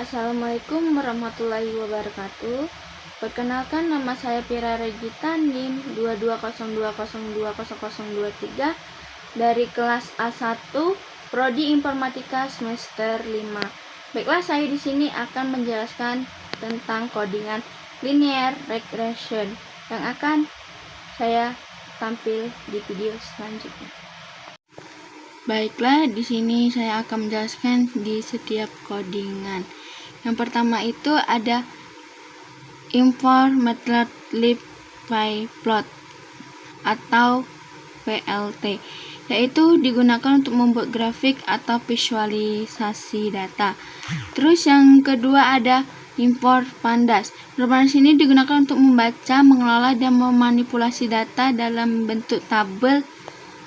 Assalamualaikum warahmatullahi wabarakatuh. Perkenalkan, nama saya Pira Regita, NIM 2202020023 dari kelas A1 Prodi Informatika semester 5. Baiklah, saya di sini akan menjelaskan tentang codingan linear regression yang akan saya tampil di video selanjutnya. Baiklah, di sini saya akan menjelaskan di setiap codingan. Yang pertama itu ada Informative Live Plot atau PLT, yaitu digunakan untuk membuat grafik atau visualisasi data. Terus yang kedua ada Import Pandas. Pandas ini digunakan untuk membaca, mengelola, dan memanipulasi data dalam bentuk tabel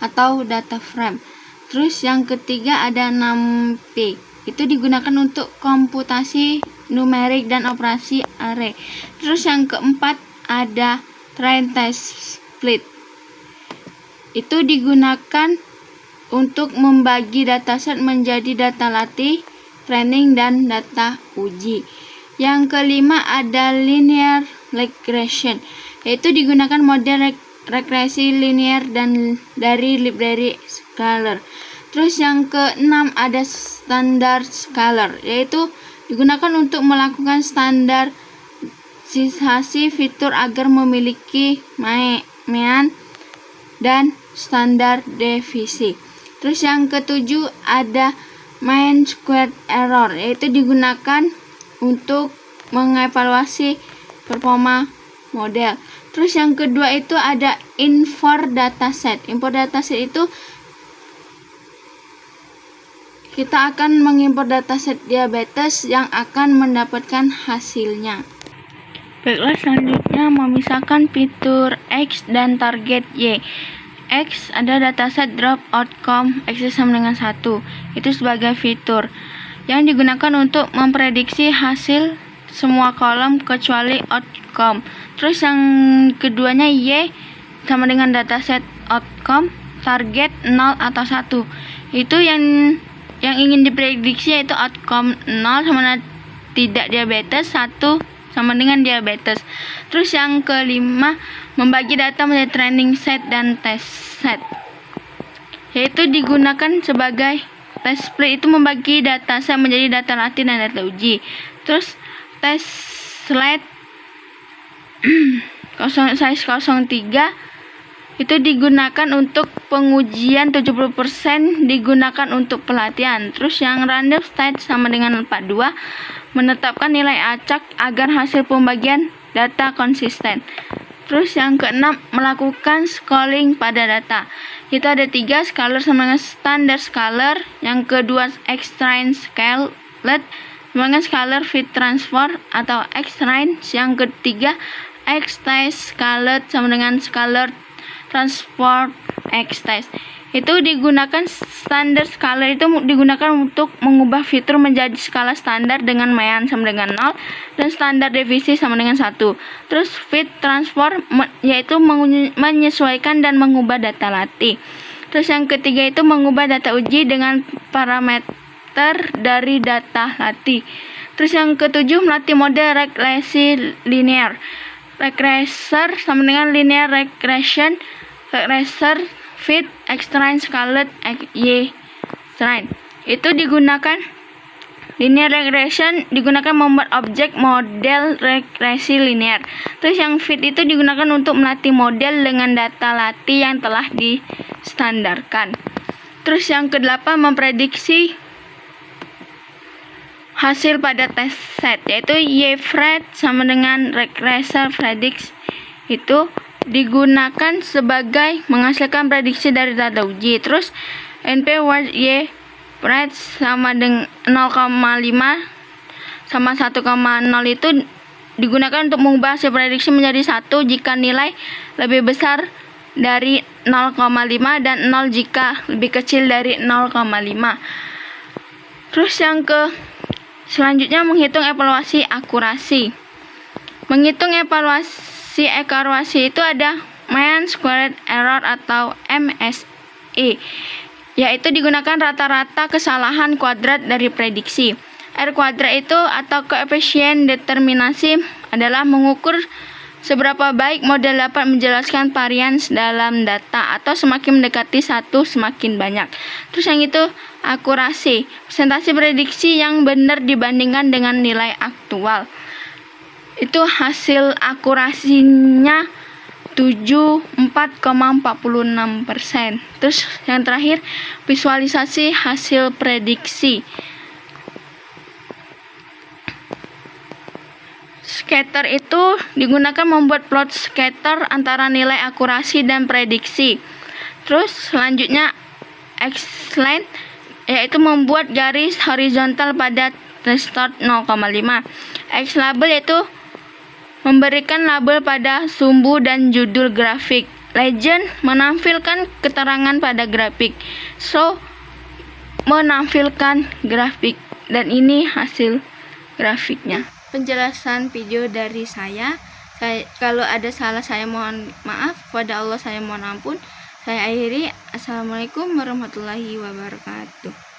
atau data frame. Terus yang ketiga ada NumPy. Itu digunakan untuk komputasi numerik dan operasi array. Terus yang keempat ada Train Test Split. Itu digunakan untuk membagi dataset menjadi data latih, training, dan data uji. Yang kelima ada Linear Regression, yaitu digunakan model regresi linear dan dari library scalar. Terus yang keenam ada standar scalar, yaitu digunakan untuk melakukan standarisasi fitur agar memiliki mean dan standar deviasi. Terus yang ketujuh ada mean squared error, yaitu digunakan untuk mengevaluasi performa model. Terus yang kedua itu ada import dataset. Import dataset itu kita akan mengimpor dataset diabetes yang akan mendapatkan hasilnya. Baiklah, selanjutnya memisahkan fitur X dan target Y. X ada dataset drop outcome X sama dengan 1. Itu sebagai fitur yang digunakan untuk memprediksi hasil semua kolom kecuali outcome. Terus yang keduanya Y sama dengan dataset outcome target 0 atau 1. Itu yang ingin diprediksi, yaitu outcome 0 sama dengan tidak diabetes, 1 sama dengan diabetes. Terus yang kelima membagi data menjadi training set dan test set, yaitu digunakan sebagai test split. Itu membagi data set menjadi data latih dan data uji. Terus test slide size 03 itu digunakan untuk pengujian, 70% digunakan untuk pelatihan. Terus yang random state sama dengan 42 menetapkan nilai acak agar hasil pembagian data konsisten. Terus yang keenam melakukan scaling pada data. Itu ada 3, scalar sama dengan standar scalar. Yang kedua extrain scalet sama dengan scalar fit transform atau extrain. Yang ketiga X-test scalet sama dengan scalar transport X-test. Itu digunakan standar scalar, itu digunakan untuk mengubah fitur menjadi skala standar dengan mean sama dengan 0 dan standar deviasi sama dengan 1. Terus fit transform yaitu menyesuaikan dan mengubah data latih. Terus yang ketiga itu mengubah data uji dengan parameter dari data latih. Terus yang ketujuh melatih model regresi linear. Regressor sama dengan linear regression, regressor fit extrain scalet y strain. Itu digunakan linear regression digunakan membuat objek model regresi linear. Terus yang fit itu digunakan untuk melatih model dengan data latih yang telah distandarkan. Terus yang kedelapan memprediksi hasil pada test set, yaitu Y-FRED sama dengan regressor predict. Itu digunakan sebagai menghasilkan prediksi dari data uji. Terus NP Y-FRED sama dengan 0,5 sama 1,0 itu digunakan untuk mengubah hasil prediksi menjadi 1 jika nilai lebih besar dari 0,5 dan 0 jika lebih kecil dari 0,5. Terus yang selanjutnya menghitung evaluasi akurasi. Menghitung evaluasi akurasi itu ada mean squared error atau MSE, yaitu digunakan rata-rata kesalahan kuadrat dari prediksi. R kuadrat itu atau koefisien determinasi adalah mengukur seberapa baik model dapat menjelaskan varians dalam data, atau semakin mendekati satu semakin banyak. Terus yang itu akurasi, presentasi prediksi yang benar dibandingkan dengan nilai aktual. Itu hasil akurasinya 74,46%. Terus yang terakhir visualisasi hasil prediksi. Scatter itu digunakan membuat plot scatter antara nilai akurasi dan prediksi. Terus selanjutnya X-line, yaitu membuat garis horizontal pada threshold 0,5. X-label yaitu memberikan label pada sumbu dan judul grafik. Legend menampilkan keterangan pada grafik. So menampilkan grafik, dan ini hasil grafiknya. Penjelasan video dari saya, kalau ada salah saya mohon maaf, kepada Allah saya mohon ampun. Saya akhiri. Assalamualaikum warahmatullahi wabarakatuh.